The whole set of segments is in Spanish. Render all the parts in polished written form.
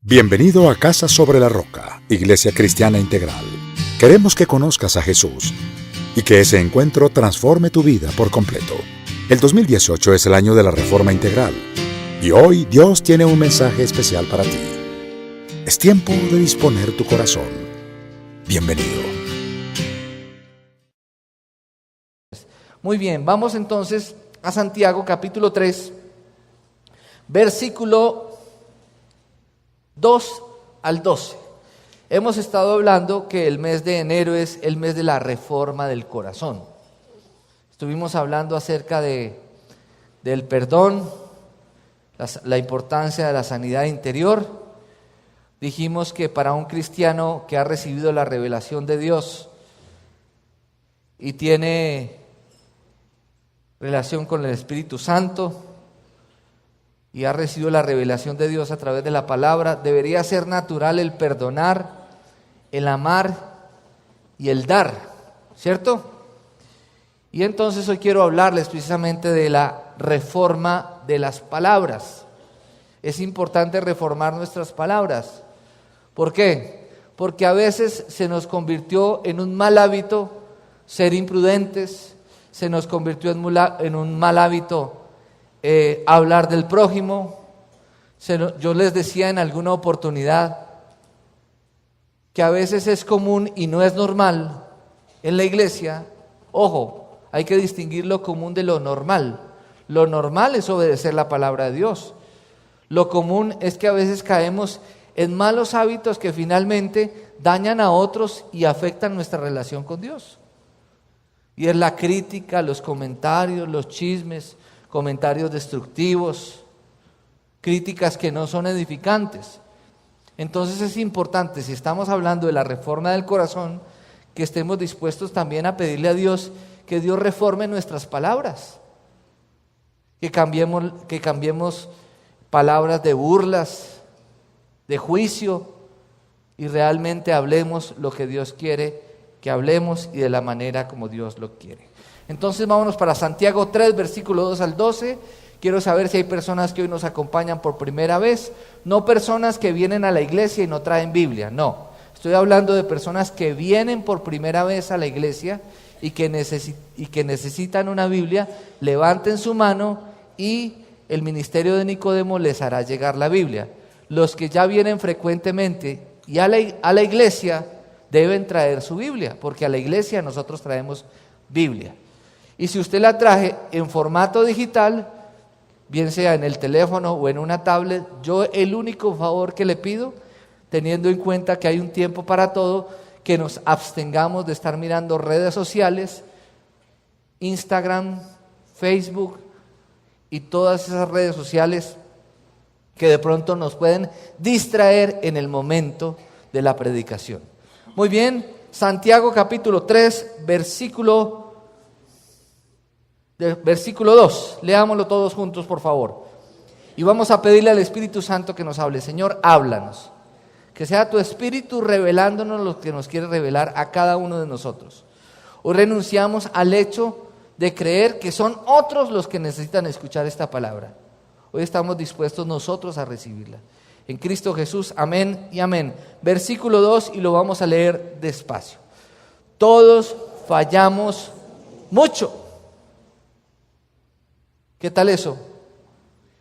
Bienvenido a Casa sobre la Roca, Iglesia Cristiana Integral. Queremos que conozcas a Jesús y que ese encuentro transforme tu vida por completo. El 2018 es el año de la Reforma Integral y hoy Dios tiene un mensaje especial para ti. Es tiempo de disponer tu corazón. Bienvenido. Muy bien, vamos entonces a Santiago capítulo 3, versículo 2 al 12. Hemos estado hablando que el mes de enero es el mes de la reforma del corazón. Estuvimos hablando acerca del perdón, la importancia de la sanidad interior. Dijimos que para un cristiano que ha recibido la revelación de Dios y tiene relación con el Espíritu Santo y ha recibido la revelación de Dios a través de la palabra, debería ser natural el perdonar, el amar y el dar, ¿cierto? Y entonces hoy quiero hablarles precisamente de la reforma de las palabras. Es importante reformar nuestras palabras. ¿Por qué? Porque a veces se nos convirtió en un mal hábito ser imprudentes, se nos convirtió en un mal hábito hablar del prójimo. Yo les decía en alguna oportunidad que a veces es común y no es normal en la iglesia. Ojo, hay que distinguir lo común de lo normal. Lo normal es obedecer la palabra de Dios. Lo común es que a veces caemos en malos hábitos que finalmente dañan a otros y afectan nuestra relación con Dios. Y es la crítica, los comentarios, los chismes, comentarios destructivos, críticas que no son edificantes. Entonces es importante, si estamos hablando de la reforma del corazón, que estemos dispuestos también a pedirle a Dios que Dios reforme nuestras palabras, que cambiemos palabras de burlas, de juicio, y realmente hablemos lo que Dios quiere que hablemos y de la manera como Dios lo quiere. Entonces vámonos para Santiago 3, versículo 2 al 12. Quiero saber si hay personas que hoy nos acompañan por primera vez, no personas que vienen a la iglesia y no traen Biblia, no. Estoy hablando de personas que vienen por primera vez a la iglesia y que necesitan una Biblia. Levanten su mano y el ministerio de Nicodemo les hará llegar la Biblia. Los que ya vienen frecuentemente y a la iglesia deben traer su Biblia, porque a la iglesia nosotros traemos Biblia. Y si usted la traje en formato digital, bien sea en el teléfono o en una tablet, yo el único favor que le pido, teniendo en cuenta que hay un tiempo para todo, que nos abstengamos de estar mirando redes sociales, Instagram, Facebook y todas esas redes sociales que de pronto nos pueden distraer en el momento de la predicación. Muy bien, Santiago capítulo 3, versículo 2. Leámoslo todos juntos, por favor. Y vamos a pedirle al Espíritu Santo que nos hable. Señor, háblanos. Que sea tu Espíritu revelándonos lo que nos quiere revelar a cada uno de nosotros. Hoy renunciamos al hecho de creer que son otros los que necesitan escuchar esta palabra. Hoy estamos dispuestos nosotros a recibirla. En Cristo Jesús, amén y amén. Versículo 2 y lo vamos a leer despacio. Todos fallamos mucho. ¿Qué tal eso?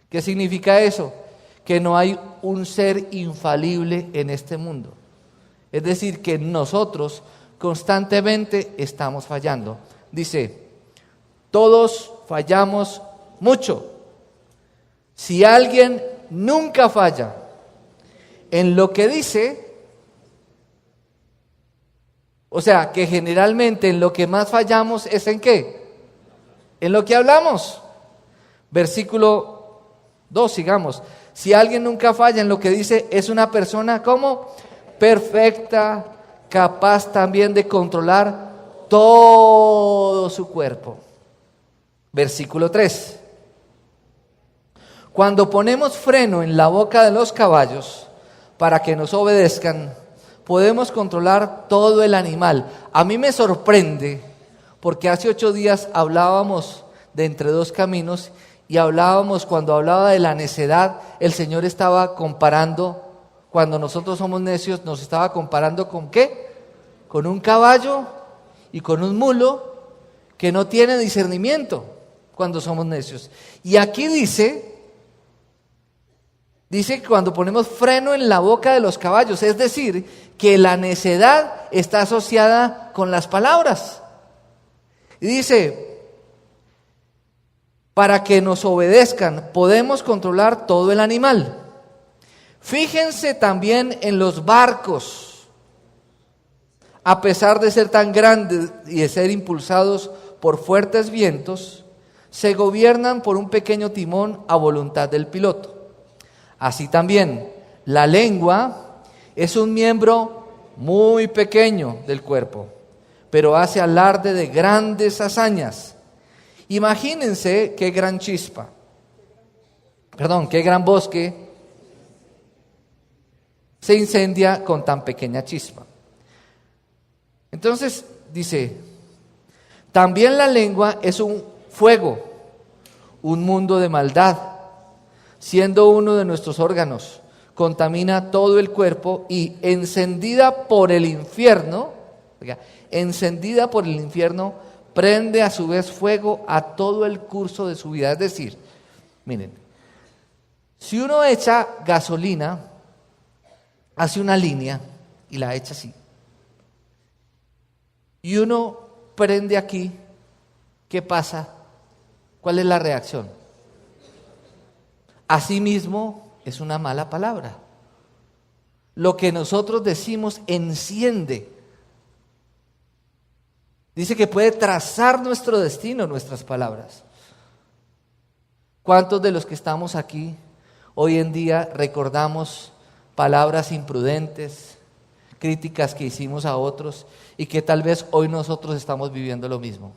¿Qué significa eso? Que no hay un ser infalible en este mundo. Es decir, que nosotros constantemente estamos fallando. Dice, todos fallamos mucho. Si alguien nunca falla en lo que dice, o sea, que generalmente en lo que más fallamos es ¿en qué? En lo que hablamos. Versículo 2, sigamos. Si alguien nunca falla en lo que dice, es una persona ¿cómo? Perfecta, capaz también de controlar todo su cuerpo. Versículo 3. Cuando ponemos freno en la boca de los caballos para que nos obedezcan, podemos controlar todo el animal. A mí me sorprende porque hace 8 días hablábamos de entre dos caminos y hablábamos, cuando hablaba de la necedad, el Señor estaba comparando cuando nosotros somos necios, nos estaba comparando con ¿qué? Con un caballo y con un mulo que no tiene discernimiento cuando somos necios. Y aquí dice que cuando ponemos freno en la boca de los caballos, es decir, que la necedad está asociada con las palabras. Y dice, para que nos obedezcan, podemos controlar todo el animal. Fíjense también en los barcos, a pesar de ser tan grandes y de ser impulsados por fuertes vientos, se gobiernan por un pequeño timón a voluntad del piloto. Así también, la lengua es un miembro muy pequeño del cuerpo, pero hace alarde de grandes hazañas. Imagínense qué gran bosque se incendia con tan pequeña chispa. Entonces dice, también la lengua es un fuego, un mundo de maldad, siendo uno de nuestros órganos, contamina todo el cuerpo y encendida por el infierno, prende a su vez fuego a todo el curso de su vida. Es decir, miren, si uno echa gasolina, hace una línea y la echa así, y uno prende aquí, ¿qué pasa? ¿Cuál es la reacción? Asimismo, es una mala palabra. Lo que nosotros decimos enciende. Dice que puede trazar nuestro destino, nuestras palabras. ¿Cuántos de los que estamos aquí hoy en día recordamos palabras imprudentes, críticas que hicimos a otros y que tal vez hoy nosotros estamos viviendo lo mismo?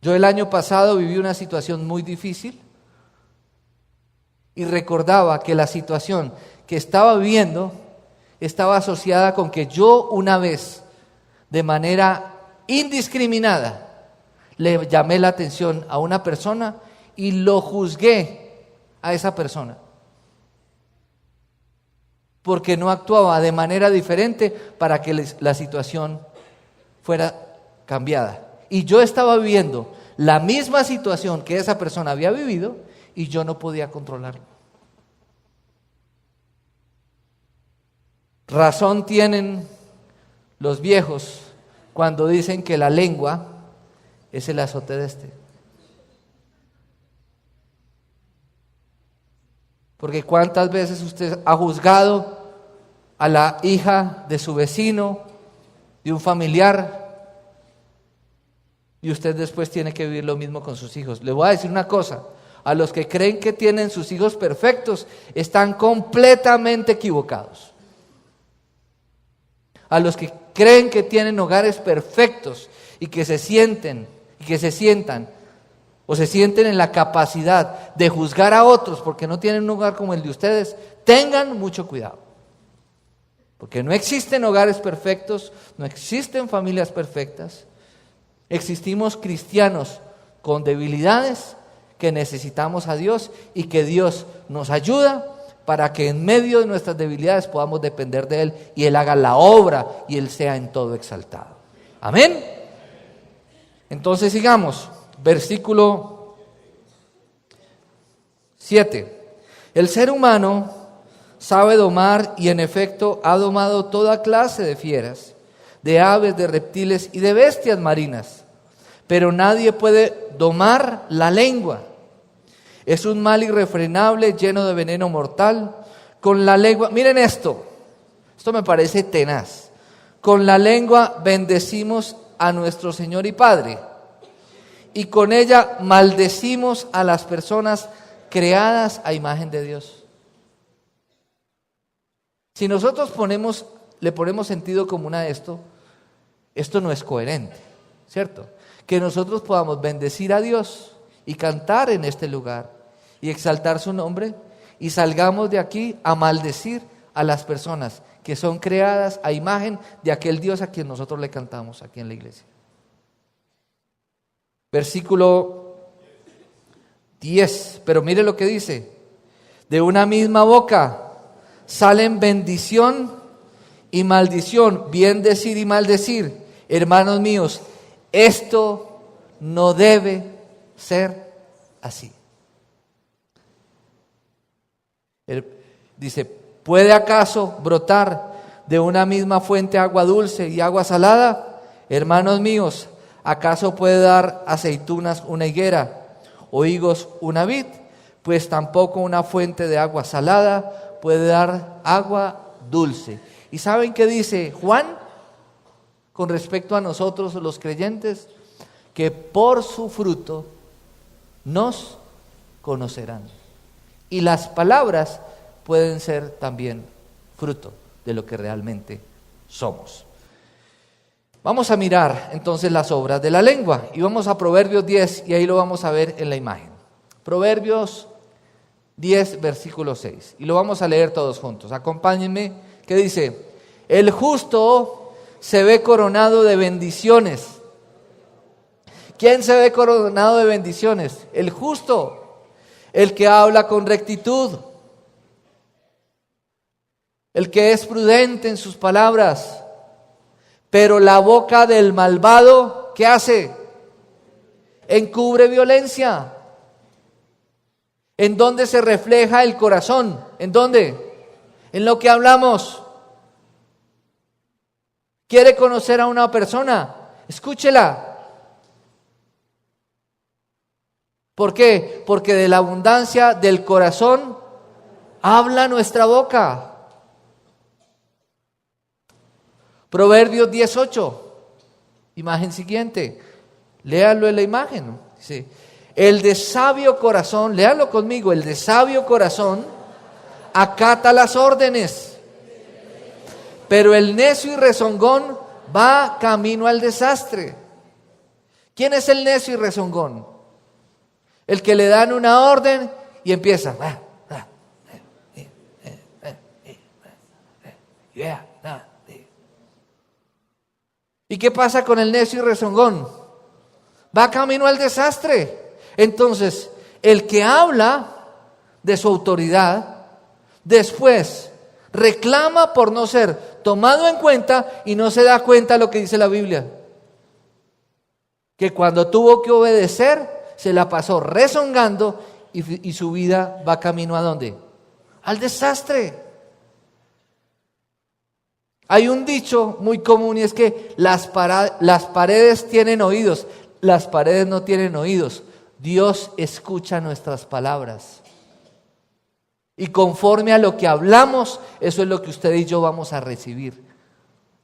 Yo el año pasado viví una situación muy difícil y recordaba que la situación que estaba viviendo estaba asociada con que yo una vez, de manera indiscriminada, le llamé la atención a una persona y lo juzgué a esa persona, porque no actuaba de manera diferente para que la situación fuera cambiada. Y yo estaba viviendo la misma situación que esa persona había vivido y yo no podía controlarlo. Razón tienen los viejos cuando dicen que la lengua es el azote de este. Porque ¿cuántas veces usted ha juzgado a la hija de su vecino, de un familiar, y usted después tiene que vivir lo mismo con sus hijos? Le voy a decir una cosa, a los que creen que tienen sus hijos perfectos, están completamente equivocados. A los que creen que tienen hogares perfectos y que se sienten en la capacidad de juzgar a otros porque no tienen un hogar como el de ustedes, tengan mucho cuidado. Porque no existen hogares perfectos, no existen familias perfectas. Existimos cristianos con debilidades que necesitamos a Dios y que Dios nos ayuda para que en medio de nuestras debilidades podamos depender de Él y Él haga la obra y Él sea en todo exaltado. Amén. Entonces sigamos, versículo 7. El ser humano sabe domar y en efecto ha domado toda clase de fieras, de aves, de reptiles y de bestias marinas, pero nadie puede domar la lengua. Es un mal irrefrenable, lleno de veneno mortal. Con la lengua, miren esto me parece tenaz. Con la lengua bendecimos a nuestro Señor y Padre, y con ella maldecimos a las personas creadas a imagen de Dios. Si nosotros le ponemos sentido común a esto no es coherente, ¿cierto? Que nosotros podamos bendecir a Dios y cantar en este lugar y exaltar su nombre y salgamos de aquí a maldecir a las personas que son creadas a imagen de aquel Dios a quien nosotros le cantamos aquí en la iglesia. Versículo 10, pero mire lo que dice: De una misma boca salen bendición y maldición, bien decir y maldecir. Hermanos míos, esto no debe ser así. Dice, ¿puede acaso brotar de una misma fuente agua dulce y agua salada? Hermanos míos, ¿acaso puede dar aceitunas una higuera o higos una vid? Pues tampoco una fuente de agua salada puede dar agua dulce. ¿Y saben qué dice Juan con respecto a nosotros los creyentes? Que por su fruto nos conocerán. Y las palabras pueden ser también fruto de lo que realmente somos. Vamos a mirar entonces las obras de la lengua y vamos a Proverbios 10 y ahí lo vamos a ver en la imagen. Proverbios 10, versículo 6. Y lo vamos a leer todos juntos. Acompáñenme, que dice: el justo se ve coronado de bendiciones. ¿Quién se ve coronado de bendiciones? El justo, el que habla con rectitud, el que es prudente en sus palabras. Pero la boca del malvado, ¿qué hace? Encubre violencia. ¿En dónde se refleja el corazón? ¿En dónde? En lo que hablamos. ¿Quiere conocer a una persona? Escúchela. ¿Por qué? Porque de la abundancia del corazón habla nuestra boca. Proverbios 18, imagen siguiente. Léanlo en la imagen. Dice, el de sabio corazón, léanlo conmigo, el de sabio corazón acata las órdenes, pero el necio y rezongón va camino al desastre. ¿Quién es el necio y rezongón? El que le dan una orden y empieza. ¿Y qué pasa con el necio y rezongón? Va camino al desastre. Entonces, el que habla de su autoridad, después reclama por no ser tomado en cuenta y no se da cuenta de lo que dice la Biblia. Que cuando tuvo que obedecer, se la pasó rezongando y su vida va camino ¿a dónde? Al desastre. Hay un dicho muy común y es que las paredes tienen oídos, las paredes no tienen oídos. Dios escucha nuestras palabras. Y conforme a lo que hablamos, eso es lo que usted y yo vamos a recibir.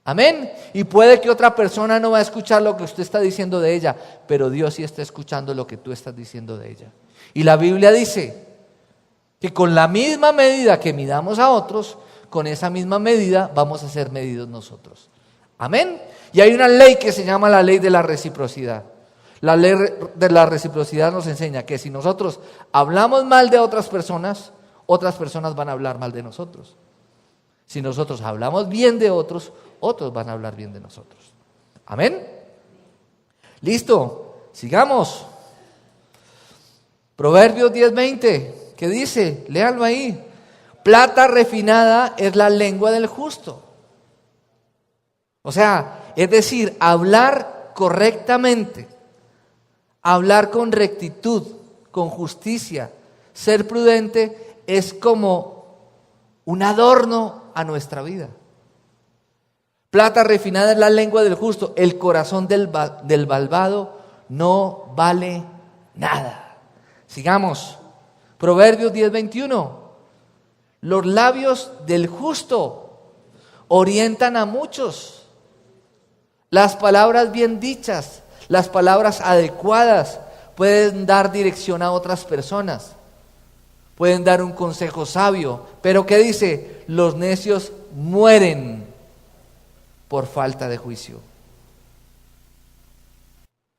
Amén. Y puede que otra persona no va a escuchar lo que usted está diciendo de ella, pero Dios sí está escuchando lo que tú estás diciendo de ella. Y la Biblia dice que con la misma medida que midamos a otros, con esa misma medida vamos a ser medidos nosotros. Amén. Y hay una ley que se llama la ley de la reciprocidad. La ley de la reciprocidad nos enseña que si nosotros hablamos mal de otras personas van a hablar mal de nosotros. Si nosotros hablamos bien de otros, otros van a hablar bien de nosotros. Amén. Listo, sigamos. Proverbios 10:20, ¿qué dice? Léanlo ahí. Plata refinada es la lengua del justo. O sea, es decir, hablar correctamente, hablar con rectitud, con justicia, ser prudente es como un adorno a nuestra vida. Plata refinada es la lengua del justo, el corazón del malvado no vale nada. Sigamos. Proverbios 10:21. Los labios del justo orientan a muchos. Las palabras bien dichas, las palabras adecuadas pueden dar dirección a otras personas. Pueden dar un consejo sabio. Pero ¿qué dice? Los necios mueren por falta de juicio.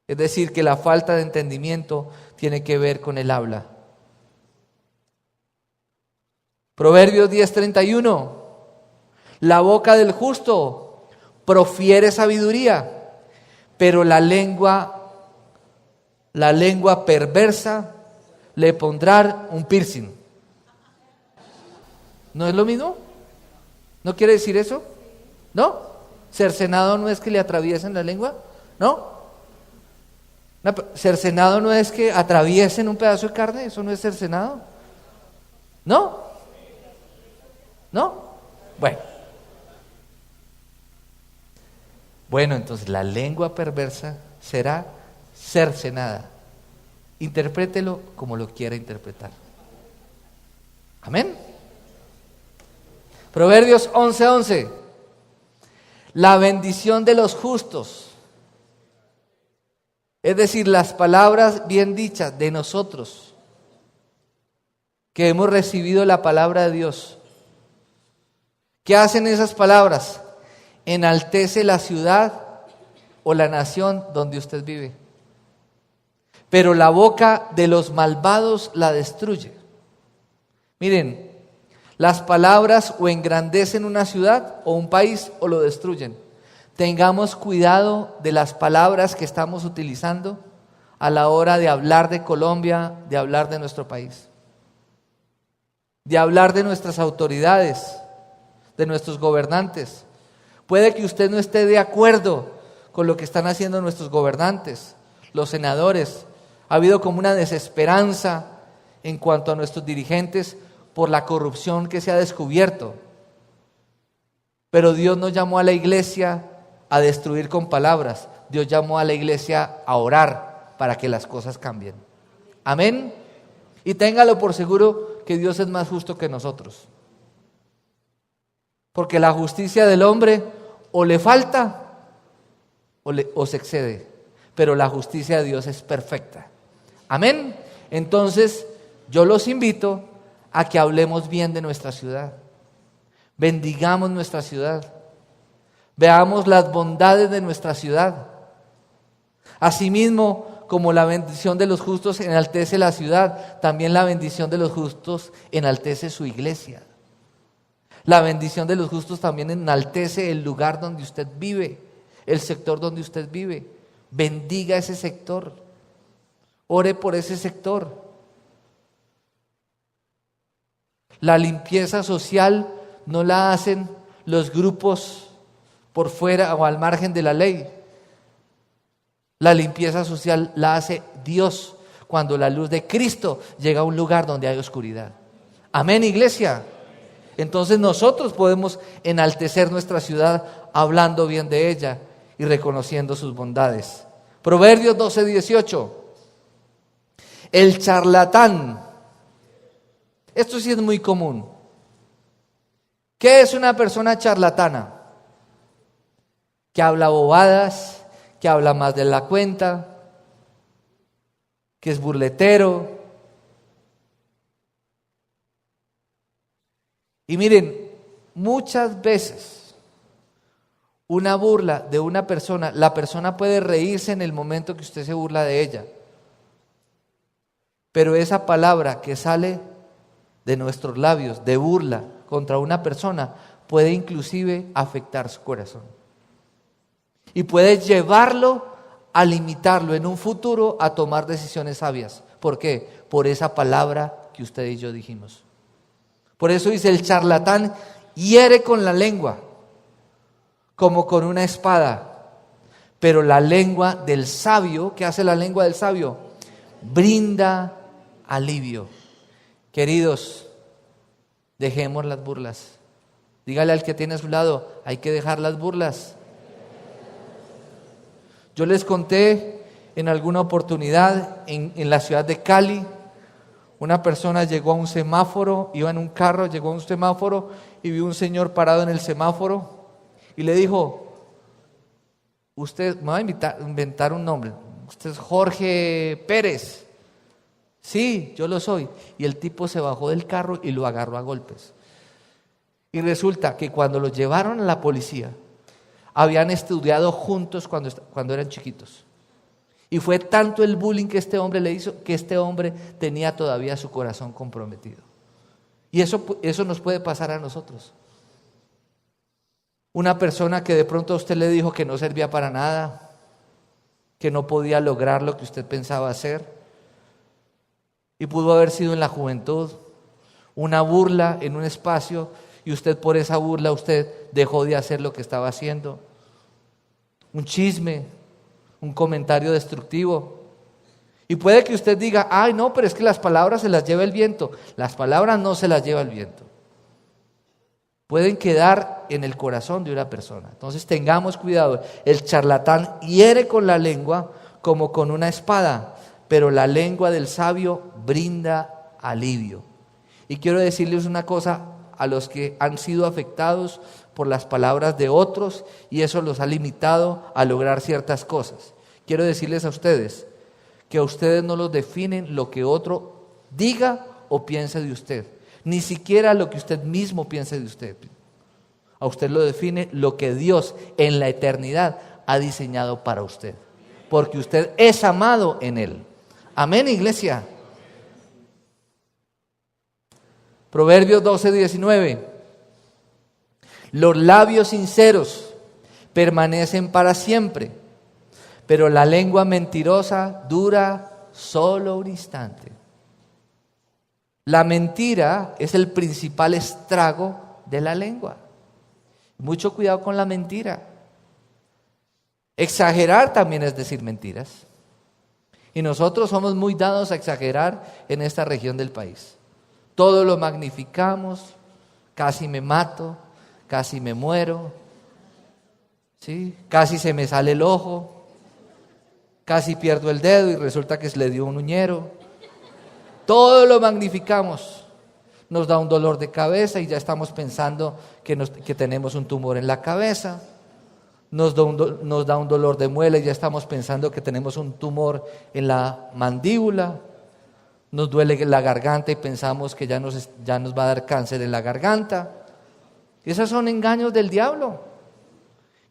Es decir, que la falta de entendimiento tiene que ver con el habla. Proverbios 10:31. La boca del justo profiere sabiduría, pero la lengua perversa le pondrá un piercing. ¿No es lo mismo? ¿No quiere decir eso? ¿No? ¿Cercenado no es que le atraviesen la lengua? ¿No? ¿Cercenado no es que atraviesen un pedazo de carne? ¿Eso no es cercenado? ¿No? ¿No? Bueno, entonces la lengua perversa será cercenada. Interprételo como lo quiera interpretar. Amén. Proverbios 11:11. La bendición de los justos, es decir, las palabras bien dichas de nosotros, que hemos recibido la palabra de Dios. ¿Qué hacen esas palabras? Enaltece la ciudad o la nación donde usted vive. Pero la boca de los malvados la destruye. Miren, las palabras o engrandecen una ciudad o un país o lo destruyen. Tengamos cuidado de las palabras que estamos utilizando a la hora de hablar de Colombia, de hablar de nuestro país, de hablar de nuestras autoridades, de nuestros gobernantes. Puede que usted no esté de acuerdo con lo que están haciendo nuestros gobernantes, los senadores. Ha habido como una desesperanza en cuanto a nuestros dirigentes por la corrupción que se ha descubierto. Pero Dios no llamó a la iglesia a destruir con palabras. Dios llamó a la iglesia a orar para que las cosas cambien. Amén. Y téngalo por seguro que Dios es más justo que nosotros. Porque la justicia del hombre o le falta o se excede. Pero la justicia de Dios es perfecta. Amén. Entonces, yo los invito a que hablemos bien de nuestra ciudad. Bendigamos nuestra ciudad. Veamos las bondades de nuestra ciudad. Asimismo, como la bendición de los justos enaltece la ciudad, también la bendición de los justos enaltece su iglesia. La bendición de los justos también enaltece el lugar donde usted vive, el sector donde usted vive. Bendiga ese sector. Ore por ese sector. La limpieza social no la hacen los grupos por fuera o al margen de la ley. La limpieza social la hace Dios cuando la luz de Cristo llega a un lugar donde hay oscuridad. Amén, iglesia. Entonces nosotros podemos enaltecer nuestra ciudad hablando bien de ella y reconociendo sus bondades. Proverbios 12:18. El charlatán. Esto sí es muy común. ¿Qué es una persona charlatana? Que habla bobadas, que habla más de la cuenta, que es burletero. Y miren, muchas veces una burla de una persona, la persona puede reírse en el momento que usted se burla de ella, pero esa palabra que sale de nuestros labios de burla contra una persona puede inclusive afectar su corazón y puede llevarlo a limitarlo en un futuro a tomar decisiones sabias. ¿Por qué? Por esa palabra que usted y yo dijimos. Por eso dice: el charlatán hiere con la lengua como con una espada, pero la lengua del sabio, ¿qué hace la lengua del sabio? Brinda alivio. Queridos, dejemos las burlas. Dígale al que tiene a su lado: hay que dejar las burlas. Yo les conté en alguna oportunidad en la ciudad de Cali, una persona llegó a un semáforo, iba en un carro, llegó a un semáforo y vio un señor parado en el semáforo y le dijo: usted, me va a inventar un nombre, usted es Jorge Pérez. Sí, yo lo soy. Y el tipo se bajó del carro y lo agarró a golpes. Y resulta que cuando lo llevaron a la policía, habían estudiado juntos cuando eran chiquitos. Y fue tanto el bullying que este hombre le hizo, que este hombre tenía todavía su corazón comprometido. Y eso nos puede pasar a nosotros. Una persona que de pronto a usted le dijo que no servía para nada, que no podía lograr lo que usted pensaba hacer, y pudo haber sido en la juventud. una burla en un espacio y usted por esa burla usted dejó de hacer lo que estaba haciendo. Un chisme, un comentario destructivo. Y puede que usted diga, ay no, pero es que las palabras se las lleva el viento. Las palabras no se las lleva el viento. Pueden quedar en el corazón de una persona. Entonces tengamos cuidado. El charlatán hiere con la lengua como con una espada, pero la lengua del sabio brinda alivio. Y quiero decirles una cosa a los que han sido afectados por las palabras de otros y eso los ha limitado a lograr ciertas cosas. Quiero decirles a ustedes que a ustedes no los definen lo que otro diga o piense de usted, ni siquiera lo que usted mismo piense de usted. A usted lo define lo que Dios en la eternidad ha diseñado para usted, porque usted es amado en Él. Amén, iglesia. Proverbios 12:19. Los labios sinceros permanecen para siempre, pero la lengua mentirosa dura solo un instante. La mentira es el principal estrago de la lengua. Mucho cuidado con la mentira. Exagerar también es decir mentiras. Y nosotros somos muy dados a exagerar en esta región del país. Todo lo magnificamos, casi me mato, casi me muero, ¿sí? Casi se me sale el ojo, casi pierdo el dedo y resulta que se le dio un uñero. Todo lo magnificamos, nos da un dolor de cabeza y ya estamos pensando que tenemos un tumor en la cabeza, nos da un dolor de muela y ya estamos pensando que tenemos un tumor en la mandíbula. Nos duele la garganta y pensamos que ya nos va a dar cáncer en la garganta. Esos son engaños del diablo.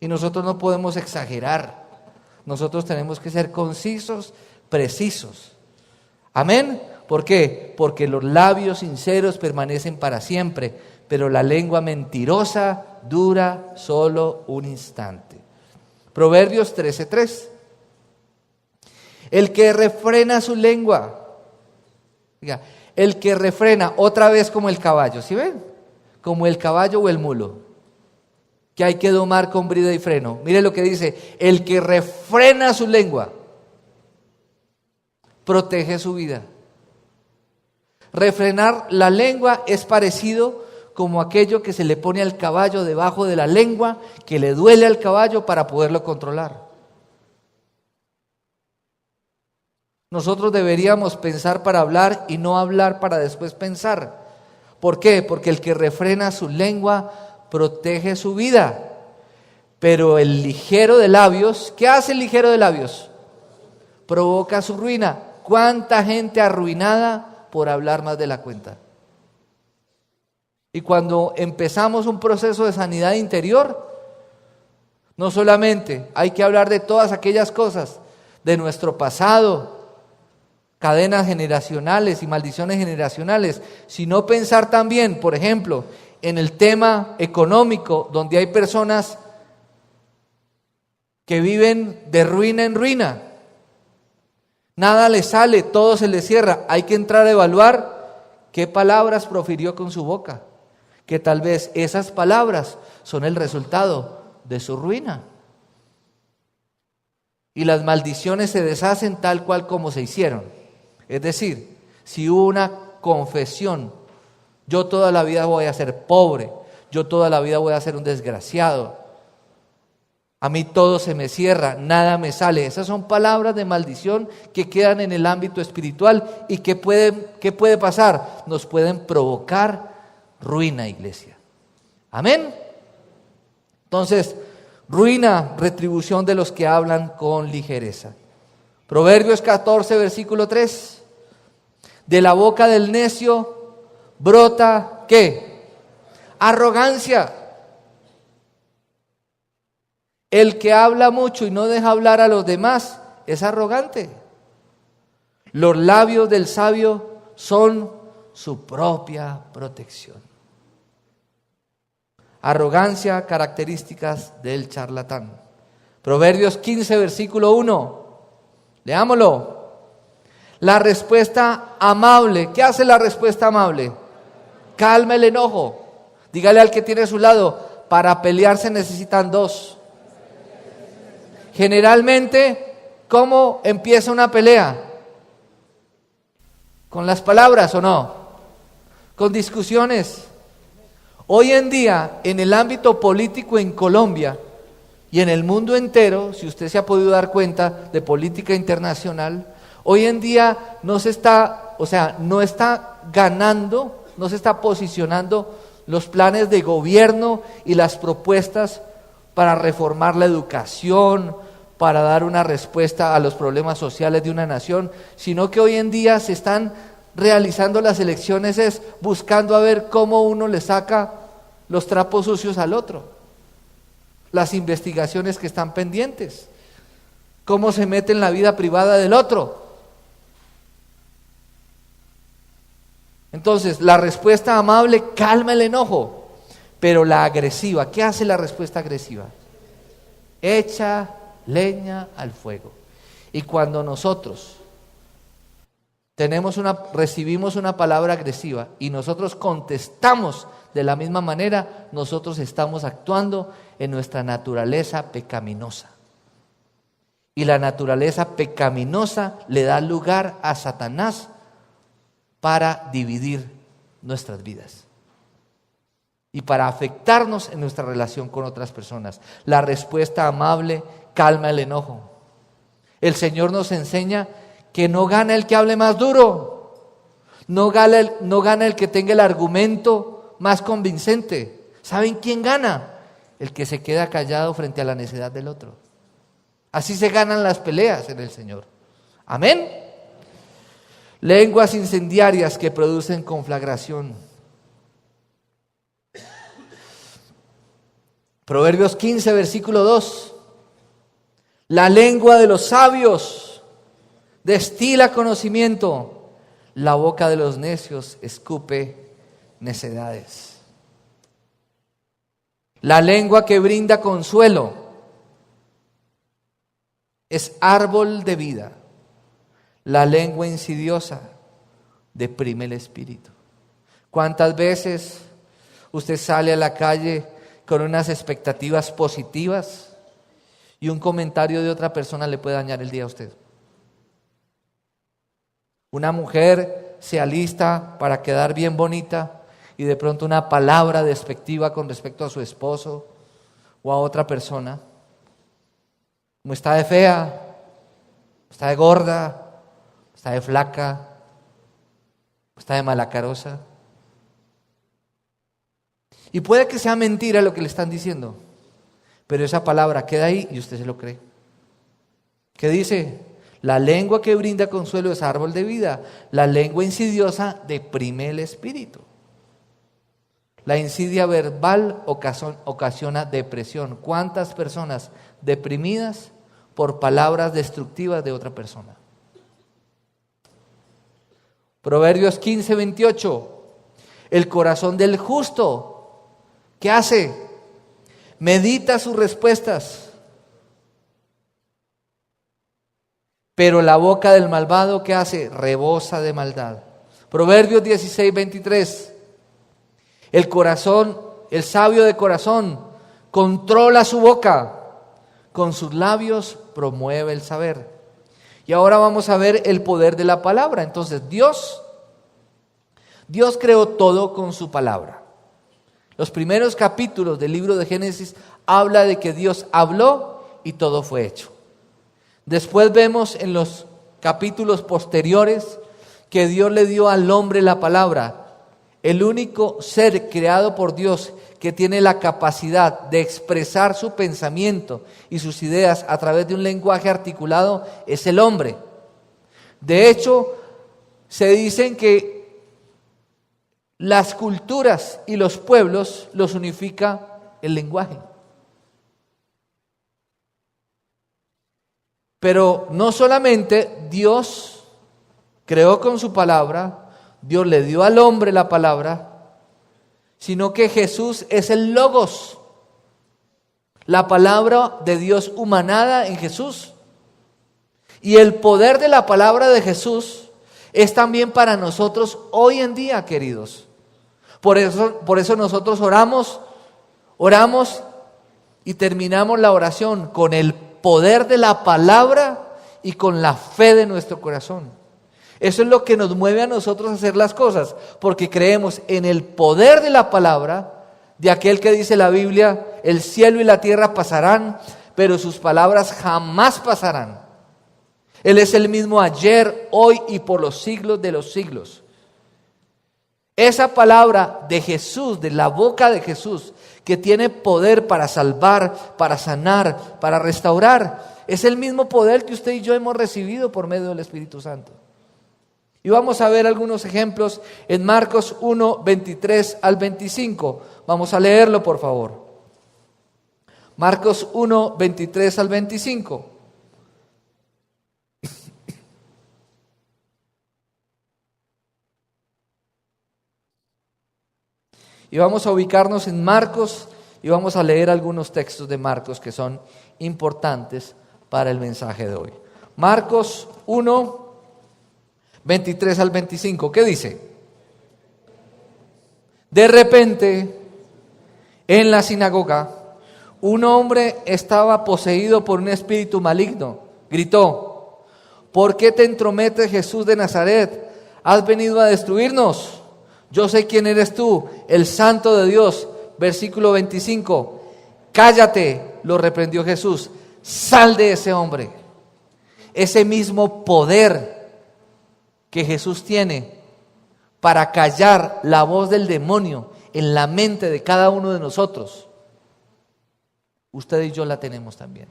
Y nosotros no podemos exagerar. Nosotros tenemos que ser concisos, precisos. Amén. ¿Por qué? Porque los labios sinceros permanecen para siempre, pero la lengua mentirosa dura solo un instante. Proverbios 13:3. El que refrena su lengua. El que refrena, otra vez como el caballo, ¿sí ven? Como el caballo o el mulo, que hay que domar con brida y freno. Mire lo que dice, el que refrena su lengua, protege su vida. Refrenar la lengua es parecido como aquello que se le pone al caballo debajo de la lengua, que le duele al caballo para poderlo controlar. Nosotros deberíamos pensar para hablar y no hablar para después pensar. ¿Por qué? Porque el que refrena su lengua protege su vida. Pero el ligero de labios, ¿qué hace el ligero de labios? Provoca su ruina. ¿Cuánta gente arruinada por hablar más de la cuenta? Y cuando empezamos un proceso de sanidad interior, no solamente hay que hablar de todas aquellas cosas de nuestro pasado, cadenas generacionales y maldiciones generacionales, sino pensar también, por ejemplo, en el tema económico, donde hay personas que viven de ruina en ruina. Nada les sale, todo se les cierra. Hay que entrar a evaluar qué palabras profirió con su boca, que tal vez esas palabras son el resultado de su ruina. Y las maldiciones se deshacen tal cual como se hicieron. Es decir, si hubo una confesión, yo toda la vida voy a ser pobre, yo toda la vida voy a ser un desgraciado, a mí todo se me cierra, nada me sale. Esas son palabras de maldición que quedan en el ámbito espiritual y ¿qué puede pasar? Nos pueden provocar ruina, iglesia. Amén. Entonces, ruina, retribución de los que hablan con ligereza. Proverbios 14, versículo 3. De la boca del necio brota, ¿qué? Arrogancia. El que habla mucho y no deja hablar a los demás es arrogante. Los labios del sabio son su propia protección. Arrogancia, características del charlatán. Proverbios 15, versículo 1. Leámoslo. La respuesta amable. ¿Qué hace la respuesta amable? calma el enojo. Dígale al que tiene a su lado, para pelear se necesitan dos. Generalmente, ¿cómo empieza una pelea? ¿Con las palabras o no? ¿Con discusiones? Hoy en día, en el ámbito político en Colombia y en el mundo entero, si usted se ha podido dar cuenta de política internacional, hoy en día no está ganando, no se está posicionando los planes de gobierno y las propuestas para reformar la educación, para dar una respuesta a los problemas sociales de una nación, sino que hoy en día se están realizando las elecciones buscando a ver cómo uno le saca los trapos sucios al otro, las investigaciones que están pendientes, cómo se mete en la vida privada del otro. Entonces, la respuesta amable calma el enojo, pero la agresiva, ¿qué hace la respuesta agresiva? Echa leña al fuego. Y cuando nosotros recibimos una palabra agresiva y nosotros contestamos de la misma manera, nosotros estamos actuando en nuestra naturaleza pecaminosa. Y la naturaleza pecaminosa le da lugar a Satanás para dividir nuestras vidas y para afectarnos en nuestra relación con otras personas. La respuesta amable calma el enojo. El Señor nos enseña que no gana el que hable más duro, no gana el que tenga el argumento más convincente. ¿Saben quién gana? El que se queda callado frente a la necedad del otro. Así se ganan las peleas en el Señor. Amén. Lenguas incendiarias que producen conflagración. Proverbios 15, versículo 2. La lengua de los sabios destila conocimiento, la boca de los necios escupe necedades. La lengua que brinda consuelo es árbol de vida. La lengua insidiosa deprime el espíritu. ¿Cuántas veces usted sale a la calle con unas expectativas positivas y un comentario de otra persona le puede dañar el día a usted? Una mujer se alista para quedar bien bonita y de pronto una palabra despectiva con respecto a su esposo o a otra persona, como está de fea, está de gorda, está de flaca, está de malacarosa. Y puede que sea mentira lo que le están diciendo, pero esa palabra queda ahí y usted se lo cree. ¿Qué dice? La lengua que brinda consuelo es árbol de vida. La lengua insidiosa deprime el espíritu. La insidia verbal ocasiona depresión. ¿Cuántas personas deprimidas por palabras destructivas de otra persona? Proverbios 15, 28. El corazón del justo, ¿qué hace? Medita sus respuestas. Pero la boca del malvado, ¿qué hace? Rebosa de maldad. Proverbios 16, 23. El sabio de corazón controla su boca, con sus labios promueve el saber. Y ahora vamos a ver el poder de la palabra. Entonces, Dios creó todo con su palabra. Los primeros capítulos del libro de Génesis habla de que Dios habló y todo fue hecho. Después vemos en los capítulos posteriores que Dios le dio al hombre la palabra. El único ser creado por Dios que tiene la capacidad de expresar su pensamiento y sus ideas a través de un lenguaje articulado es el hombre. De hecho, se dicen que las culturas y los pueblos los unifica el lenguaje. Pero no solamente Dios creó con su palabra, Dios le dio al hombre la palabra, sino que Jesús es el Logos, la palabra de Dios humanada en Jesús. Y el poder de la palabra de Jesús es también para nosotros hoy en día, queridos. Por eso nosotros oramos y terminamos la oración con el poder de la palabra y con la fe de nuestro corazón. Eso es lo que nos mueve a nosotros a hacer las cosas, porque creemos en el poder de la palabra, de aquel que dice la Biblia: el cielo y la tierra pasarán, pero sus palabras jamás pasarán. Él es el mismo ayer, hoy y por los siglos de los siglos. Esa palabra de Jesús, de la boca de Jesús, que tiene poder para salvar, para sanar, para restaurar, es el mismo poder que usted y yo hemos recibido por medio del Espíritu Santo. Y vamos a ver algunos ejemplos en Marcos 1, 23 al 25. Vamos a leerlo, por favor. Marcos 1, 23 al 25. Y vamos a ubicarnos en Marcos y vamos a leer algunos textos de Marcos que son importantes para el mensaje de hoy. Marcos 1, 23 al 25. ¿Qué dice? De repente, en la sinagoga, un hombre estaba poseído por un espíritu maligno. Gritó: ¿por qué te entrometes, Jesús de Nazaret? ¿Has venido a destruirnos? Yo sé quién eres tú, el Santo de Dios. Versículo 25. Cállate, lo reprendió Jesús. Sal de ese hombre. Ese mismo poder que Jesús tiene para callar la voz del demonio en la mente de cada uno de nosotros, usted y yo la tenemos también.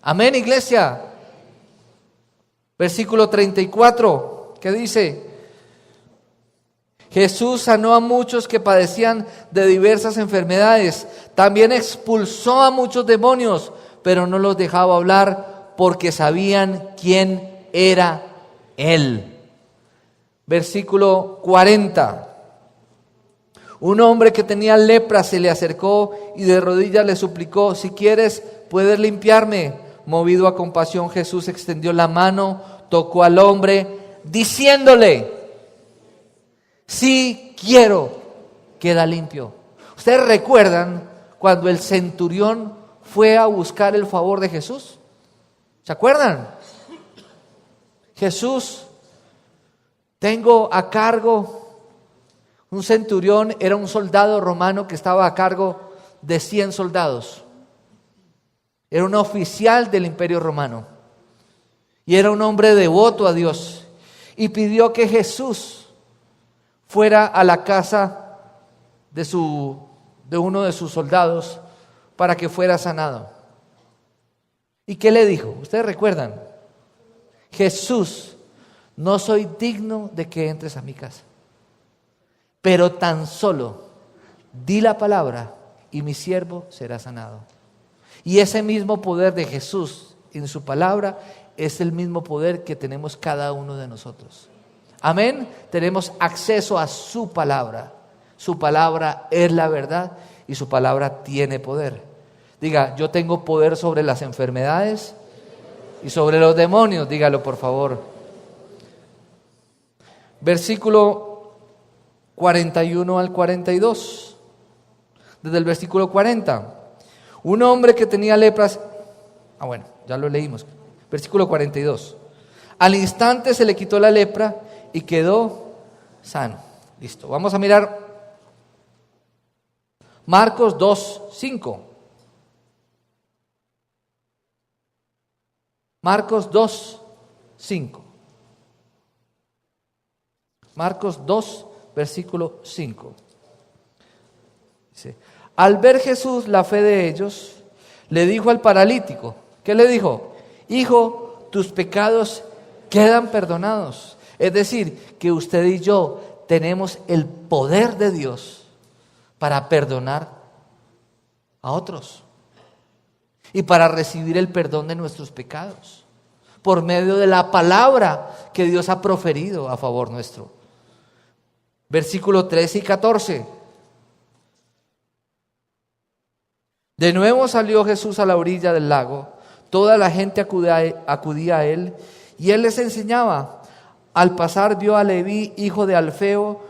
Amén, iglesia. Versículo 34, ¿qué dice? Jesús sanó a muchos que padecían de diversas enfermedades. También expulsó a muchos demonios, pero no los dejaba hablar porque sabían quién era Él. Versículo 40. Un hombre que tenía lepra se le acercó y de rodillas le suplicó: si quieres, puedes limpiarme. Movido a compasión, Jesús extendió la mano, tocó al hombre, diciéndole: sí quiero, queda limpio. ¿Ustedes recuerdan cuando el centurión fue a buscar el favor de Jesús? ¿Se acuerdan? Jesús: tengo a cargo. Un centurión era un soldado romano que estaba a cargo de 100 soldados. Era un oficial del Imperio Romano. Y era un hombre devoto a Dios. Y pidió que Jesús fuera a la casa de uno de sus soldados para que fuera sanado. ¿Y qué le dijo? ¿Ustedes recuerdan? Jesús: no soy digno de que entres a mi casa, pero tan solo di la palabra y mi siervo será sanado. Y ese mismo poder de Jesús en su palabra es el mismo poder que tenemos cada uno de nosotros. Amén. Tenemos acceso a su palabra. Su palabra es la verdad y su palabra tiene poder. Diga: yo tengo poder sobre las enfermedades y sobre los demonios. Dígalo, por favor. Versículo 41 al 42. Desde el versículo 40. Un hombre que tenía lepras. Ya lo leímos. Versículo 42. Al instante se le quitó la lepra y quedó sano. Listo. Vamos a mirar Marcos 2:5. Marcos 2:5. Marcos 2, versículo 5. Dice: al ver Jesús la fe de ellos, le dijo al paralítico. ¿Qué le dijo? Hijo, tus pecados quedan perdonados. Es decir, que usted y yo tenemos el poder de Dios para perdonar a otros y para recibir el perdón de nuestros pecados por medio de la palabra que Dios ha proferido a favor nuestro. Versículo 13 y 14. De nuevo salió Jesús a la orilla del lago. Toda la gente acudía a él y él les enseñaba. Al pasar vio a Leví, hijo de Alfeo,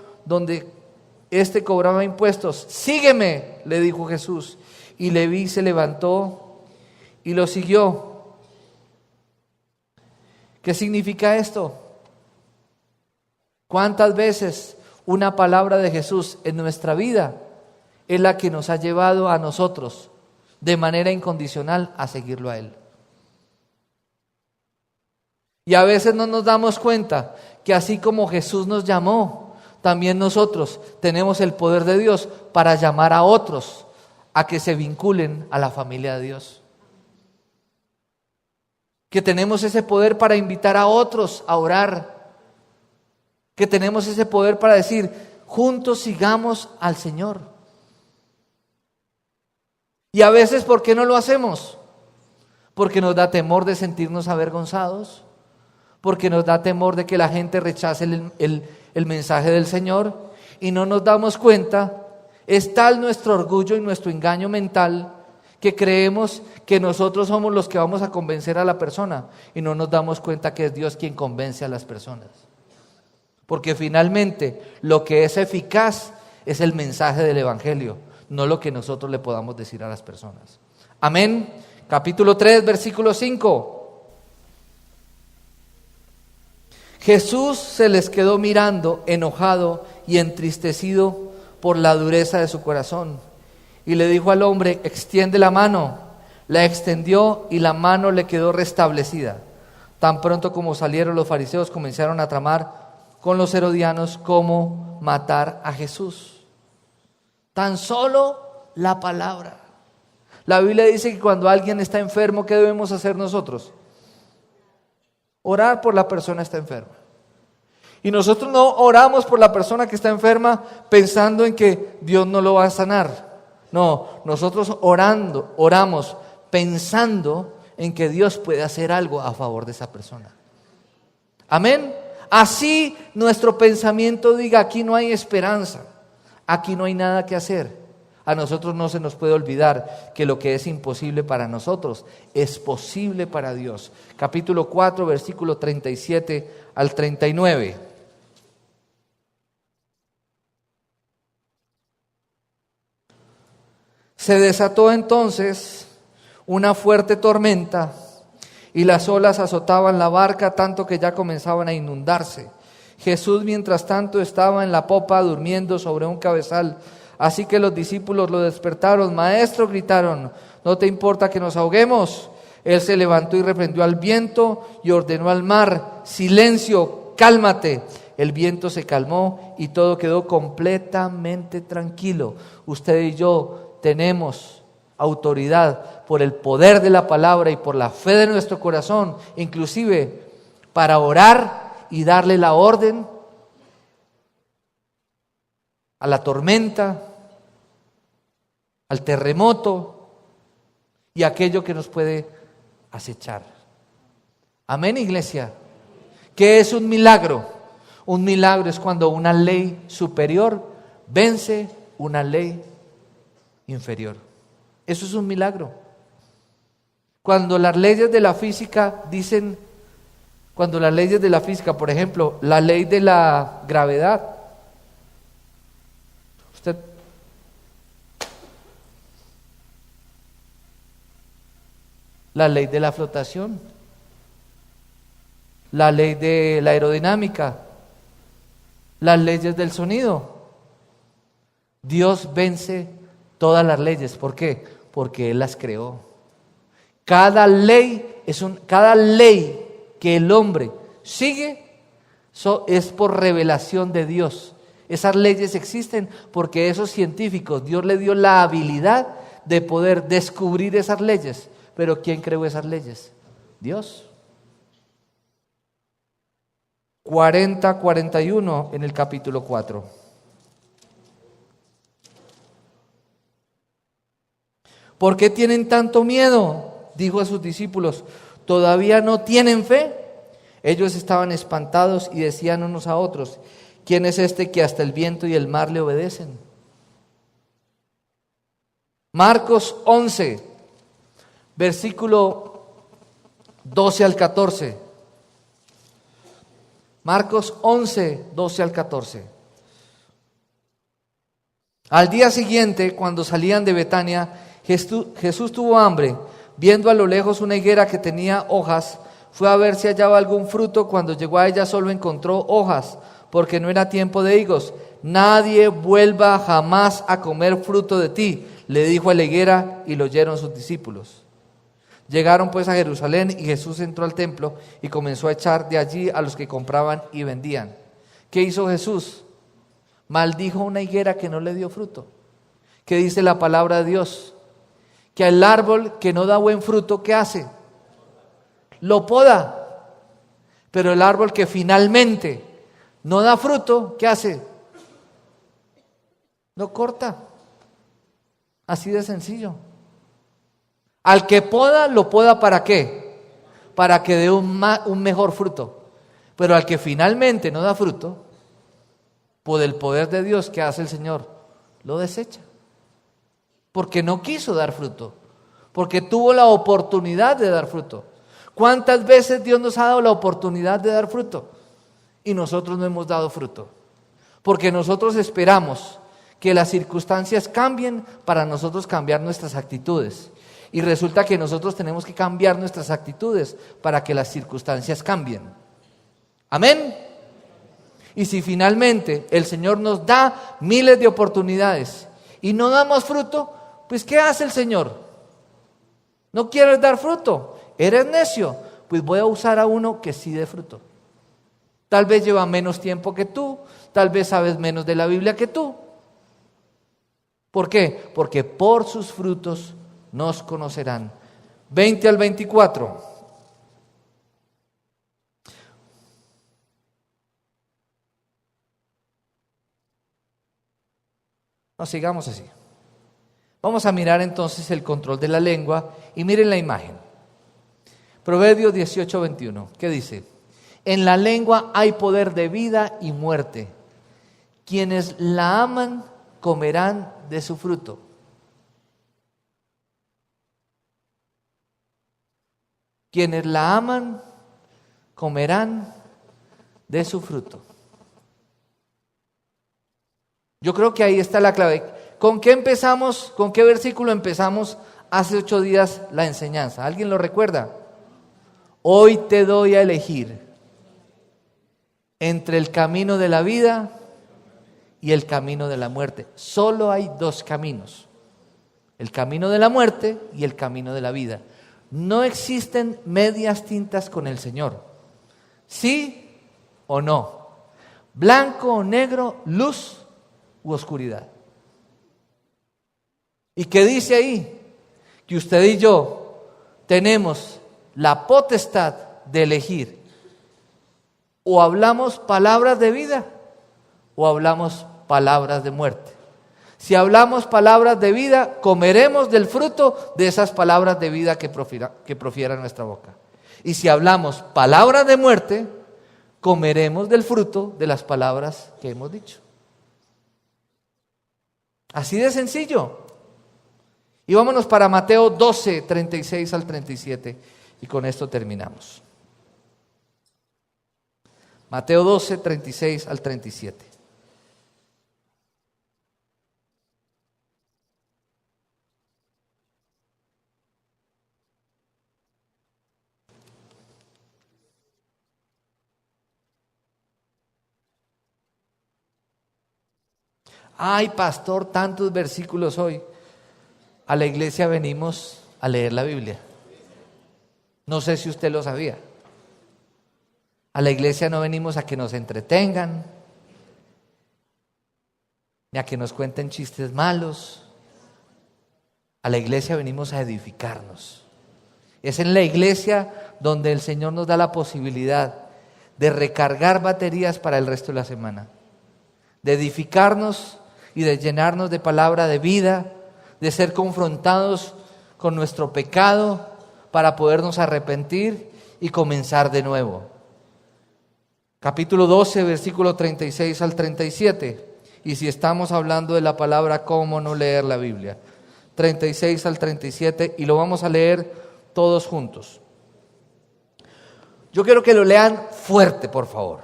Este cobraba impuestos. Sígueme, le dijo Jesús. Y Leví se levantó y lo siguió. ¿Qué significa esto? ¿Cuántas veces una palabra de Jesús en nuestra vida es la que nos ha llevado a nosotros de manera incondicional a seguirlo a Él? Y a veces no nos damos cuenta que así como Jesús nos llamó, también nosotros tenemos el poder de Dios para llamar a otros a que se vinculen a la familia de Dios. Que tenemos ese poder para invitar a otros a orar. Que tenemos ese poder para decir, juntos sigamos al Señor. Y a veces, ¿por qué no lo hacemos? Porque nos da temor de sentirnos avergonzados. Porque nos da temor de que la gente rechace el mensaje del Señor. Y no nos damos cuenta, es tal nuestro orgullo y nuestro engaño mental que creemos que nosotros somos los que vamos a convencer a la persona. Y no nos damos cuenta que es Dios quien convence a las personas. Porque finalmente lo que es eficaz es el mensaje del Evangelio, no lo que nosotros le podamos decir a las personas. Amén. Capítulo 3, versículo 5. Jesús se les quedó mirando, enojado y entristecido por la dureza de su corazón. Y le dijo al hombre, extiende la mano. La extendió y la mano le quedó restablecida. Tan pronto como salieron los fariseos, comenzaron a tramar con los herodianos cómo matar a Jesús. Tan solo la palabra. La Biblia dice que cuando alguien está enfermo, ¿qué debemos hacer nosotros? Orar por la persona que está enferma. Y nosotros no oramos por la persona que está enferma pensando en que Dios no lo va a sanar. No, nosotros oramos pensando en que Dios puede hacer algo a favor de esa persona. Amén. Así nuestro pensamiento diga, aquí no hay esperanza, aquí no hay nada que hacer. A nosotros no se nos puede olvidar que lo que es imposible para nosotros es posible para Dios. Capítulo 4, versículo 37 al 39. Se desató entonces una fuerte tormenta y las olas azotaban la barca tanto que ya comenzaban a inundarse. Jesús, mientras tanto, estaba en la popa durmiendo sobre un cabezal. Así que los discípulos lo despertaron. Maestro, gritaron, ¿no te importa que nos ahoguemos? Él se levantó y reprendió al viento y ordenó al mar, silencio, cálmate. El viento se calmó y todo quedó completamente tranquilo. Usted y yo tenemos autoridad por el poder de la palabra y por la fe de nuestro corazón, inclusive para orar y darle la orden a la tormenta, al terremoto y aquello que nos puede acechar. Amén, iglesia. ¿Qué es un milagro? Un milagro es cuando una ley superior vence una ley inferior. Eso es un milagro. Cuando las leyes de la física dicen, cuando las leyes de la física, por ejemplo, la ley de la gravedad, la ley de la flotación, la ley de la aerodinámica, las leyes del sonido. Dios vence todas las leyes. ¿Por qué? Porque Él las creó. Cada ley que el hombre sigue es por revelación de Dios. Esas leyes existen porque esos científicos, Dios le dio la habilidad de poder descubrir esas leyes. Pero ¿quién creó esas leyes? Dios. 41 en el capítulo 4. ¿Por qué tienen tanto miedo? Dijo a sus discípulos. ¿Todavía no tienen fe? Ellos estaban espantados y decían unos a otros, ¿quién es este que hasta el viento y el mar le obedecen? Marcos 11, versículo 12 al 14. Marcos 11, 12 al 14. Al día siguiente, cuando salían de Betania, Jesús tuvo hambre. Viendo a lo lejos una higuera que tenía hojas, fue a ver si hallaba algún fruto. Cuando llegó a ella solo encontró hojas, porque no era tiempo de higos. Nadie vuelva jamás a comer fruto de ti, le dijo a la higuera, y lo oyeron sus discípulos. Llegaron pues a Jerusalén y Jesús entró al templo y comenzó a echar de allí a los que compraban y vendían. ¿Qué hizo Jesús? Maldijo una higuera que no le dio fruto. ¿Qué dice la palabra de Dios? Que al árbol que no da buen fruto, ¿qué hace? Lo poda. Pero el árbol que finalmente no da fruto, ¿qué hace? Lo corta. Así de sencillo. Al que poda, lo poda ¿para qué? Para que dé un mejor fruto. Pero al que finalmente no da fruto, por el poder de Dios que hace el Señor, lo desecha. Porque no quiso dar fruto. Porque tuvo la oportunidad de dar fruto. ¿Cuántas veces Dios nos ha dado la oportunidad de dar fruto? Y nosotros no hemos dado fruto. Porque nosotros esperamos que las circunstancias cambien para nosotros cambiar nuestras actitudes. Y resulta que nosotros tenemos que cambiar nuestras actitudes para que las circunstancias cambien. Amén. Y si finalmente el Señor nos da miles de oportunidades y no damos fruto, pues ¿qué hace el Señor? ¿No quieres dar fruto? ¿Eres necio? Pues voy a usar a uno que sí dé fruto. Tal vez lleva menos tiempo que tú, tal vez sabes menos de la Biblia que tú. ¿Por qué? Porque por sus frutos nos conocerán. 20 al 24. No, sigamos así. Vamos a mirar entonces el control de la lengua y miren la imagen. Proverbios 18:21. ¿Qué dice? En la lengua hay poder de vida y muerte. Quienes la aman comerán de su fruto. Quienes la aman comerán de su fruto. Yo creo que ahí está la clave. ¿Con qué empezamos? ¿Con qué versículo empezamos hace 8 días la enseñanza? ¿Alguien lo recuerda? Hoy te doy a elegir entre el camino de la vida y el camino de la muerte. Solo hay 2 caminos. El camino de la muerte y el camino de la vida. No existen medias tintas con el Señor. ¿Sí o no? Blanco o negro, luz u oscuridad. ¿Y qué dice ahí? Que usted y yo tenemos la potestad de elegir. O hablamos palabras de vida o hablamos palabras de muerte. Si hablamos palabras de vida, comeremos del fruto de esas palabras de vida que profiera nuestra boca. Y si hablamos palabras de muerte, comeremos del fruto de las palabras que hemos dicho. Así de sencillo. Y vámonos para Mateo 12, 36 al 37. Y con esto terminamos. Mateo 12, 36 al 37. Ay, pastor, tantos versículos hoy. A la iglesia venimos a leer la Biblia. No sé si usted lo sabía. A la iglesia no venimos a que nos entretengan, ni a que nos cuenten chistes malos. A la iglesia venimos a edificarnos. Es en la iglesia donde el Señor nos da la posibilidad de recargar baterías para el resto de la semana, de edificarnos y de llenarnos de palabra de vida, de ser confrontados con nuestro pecado para podernos arrepentir y comenzar de nuevo. Capítulo 12, versículo 36 al 37. Y si estamos hablando de la palabra, ¿cómo no leer la Biblia? 36 al 37, y lo vamos a leer todos juntos. Yo quiero que lo lean fuerte, por favor,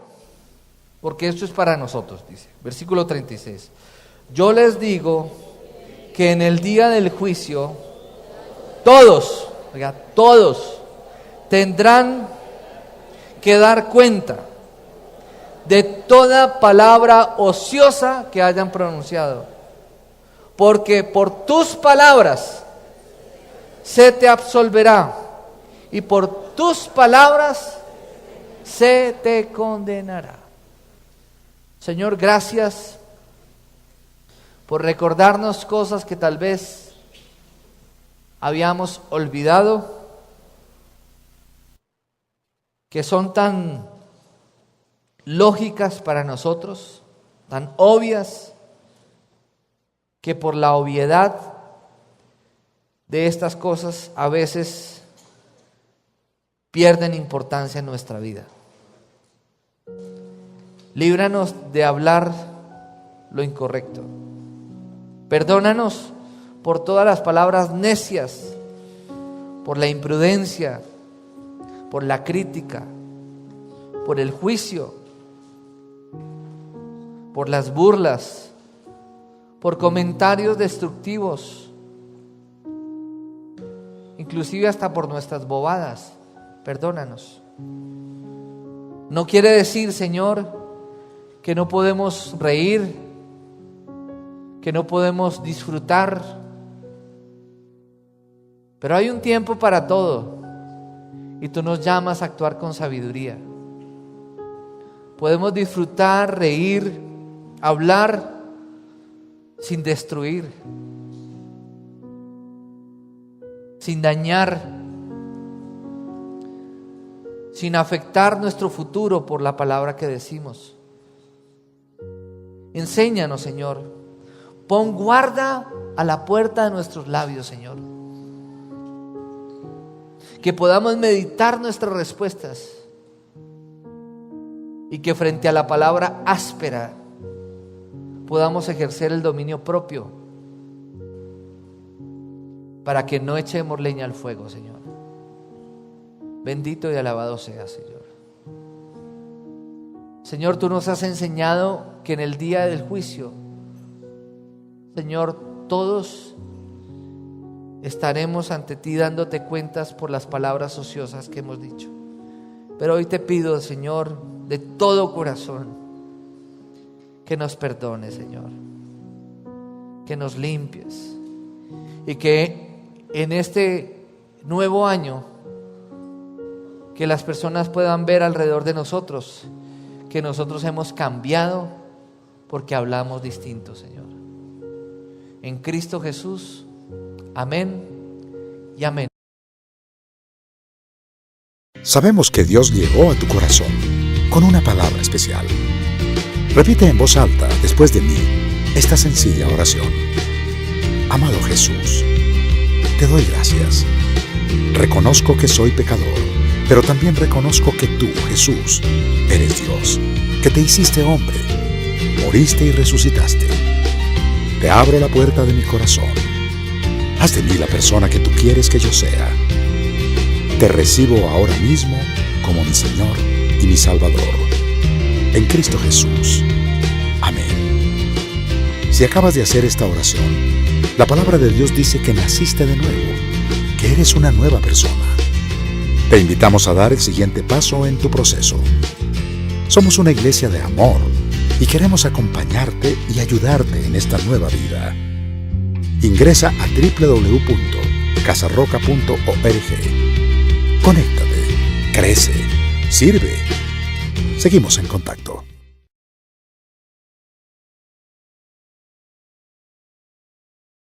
porque esto es para nosotros, dice. Versículo 36. Yo les digo que en el día del juicio, todos tendrán que dar cuenta de toda palabra ociosa que hayan pronunciado. Porque por tus palabras se te absolverá y por tus palabras se te condenará. Señor, gracias por recordarnos cosas que tal vez habíamos olvidado, que son tan lógicas para nosotros, tan obvias, que por la obviedad de estas cosas a veces pierden importancia en nuestra vida. Líbranos de hablar lo incorrecto. Perdónanos por todas las palabras necias, por la imprudencia, por la crítica, por el juicio, por las burlas, por comentarios destructivos, inclusive hasta por nuestras bobadas. Perdónanos. No quiere decir, Señor, que no podemos reír, que no podemos disfrutar, pero hay un tiempo para todo y tú nos llamas a actuar con sabiduría. Podemos disfrutar, reír, hablar sin destruir, sin dañar, sin afectar nuestro futuro por la palabra que decimos. Enséñanos, Señor. Pon guarda a la puerta de nuestros labios, Señor. Que podamos meditar nuestras respuestas y que frente a la palabra áspera podamos ejercer el dominio propio para que no echemos leña al fuego, Señor. Bendito y alabado sea, Señor. Señor, tú nos has enseñado que en el día del juicio, Señor, todos estaremos ante ti dándote cuentas por las palabras ociosas que hemos dicho. Pero hoy te pido, Señor, de todo corazón, que nos perdones, Señor, que nos limpies y que en este nuevo año que las personas puedan ver alrededor de nosotros que nosotros hemos cambiado porque hablamos distinto, Señor. En Cristo Jesús, amén y amén. Sabemos que Dios llegó a tu corazón con una palabra especial. Repite en voz alta después de mí esta sencilla oración. Amado Jesús, te doy gracias. Reconozco que soy pecador, pero también reconozco que tú, Jesús, eres Dios, que te hiciste hombre, moriste y resucitaste. Te abro la puerta de mi corazón. Haz de mí la persona que tú quieres que yo sea. Te recibo ahora mismo como mi Señor y mi Salvador. En Cristo Jesús. Amén. Si acabas de hacer esta oración, la palabra de Dios dice que naciste de nuevo, que eres una nueva persona. Te invitamos a dar el siguiente paso en tu proceso. Somos una iglesia de amor y queremos acompañarte y ayudarte en esta nueva vida. Ingresa a www.casarroca.org. Conéctate, crece, sirve. Seguimos en contacto.